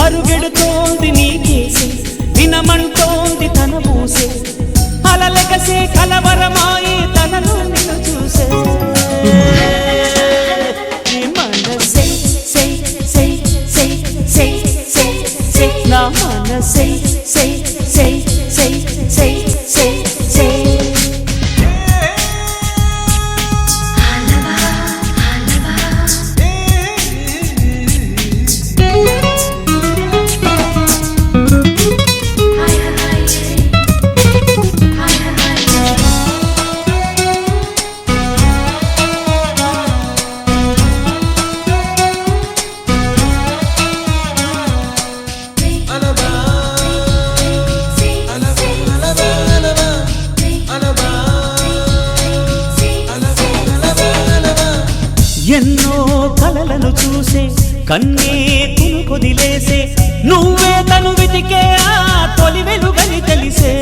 అరుగెడుతోంది నీకేసే వినమంటోంది తన మూసే అలలెగసే కలవరమాయే తనలో నిన్ను చూసే మనసే సే సే సే సే సే సే నా మనసే సే సే సే సే సే సే ఎన్నో కలలను చూసే కన్నే కొదిలేసే నువ్వే తను వెతికే ఆ తొలి వెలుగని తెలిసే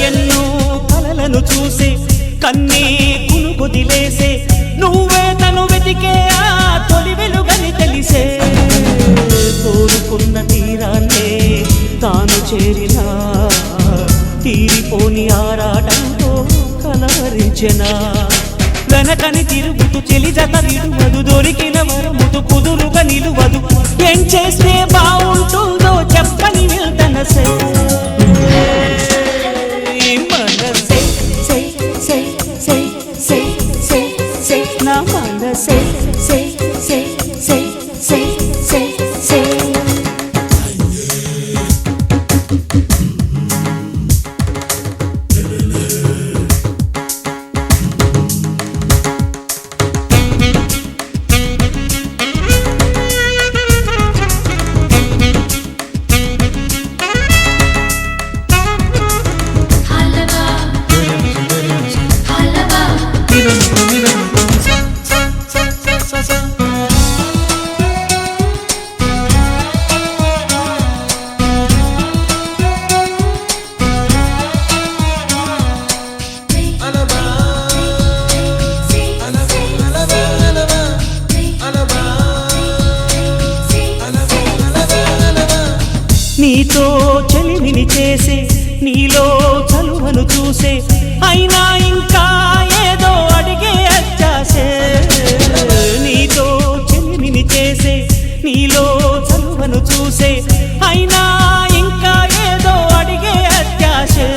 ఎన్నో కలలను చూసే కన్నే కొదిలేసే నువ్వే తను వెతికే ఆ తొలి వెలుగని తెలిసే కోరుకున్న తీరాన్నే తాను చేరినా తీరిపోని ఆరాటంతో కలవరించెనా వెనకని తిరుగుతూ చెలి జత విడువదు దొరికిన వరముతు కుదురుగా నిలువదు ఏం చేస్తే బాగుంటుందో చెప్పని వెళ్తనసే మనసే సే సే సే సే సే సే నా మనసే సే సే సే సే సే సే నీతో చెలిమిని చేసే నీలో చలువను చూసే అయినా ఇంకా ఏదో అడిగే అచ్చాసే నీతో చెలిమిని చేసే నీలో చలువను చూసే అయినా ఇంకా ఏదో అడిగే అత్యాసే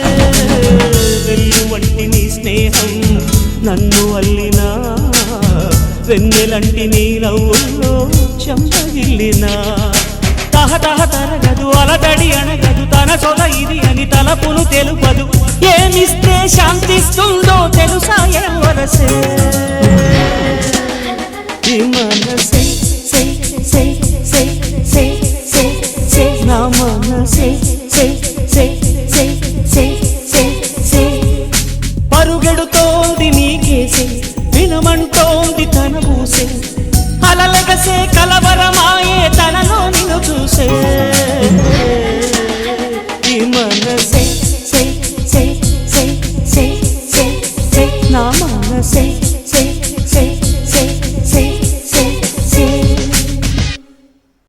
వెన్ను వంటి నీ స్నేహం నన్ను అల్లినా వెన్నెలంటి నీ నవ్వుల్లో చెంపగిల్లినా తహతహ తరగదు అలతడి అనగదు తన సొల ఇది అని తలపును తెలుపదు ఏమిస్తే శాంతిస్తుందో తెలుసా ఎవరసే మనసే సే సే సే సే సే సే నా మనసే సే సే సే సే సే సే పరుగెడుతోంది నీకేసే వినమంటోంది తన మూసే అలలెగసే కలవరమాయే తనలో నిన్ను చూసే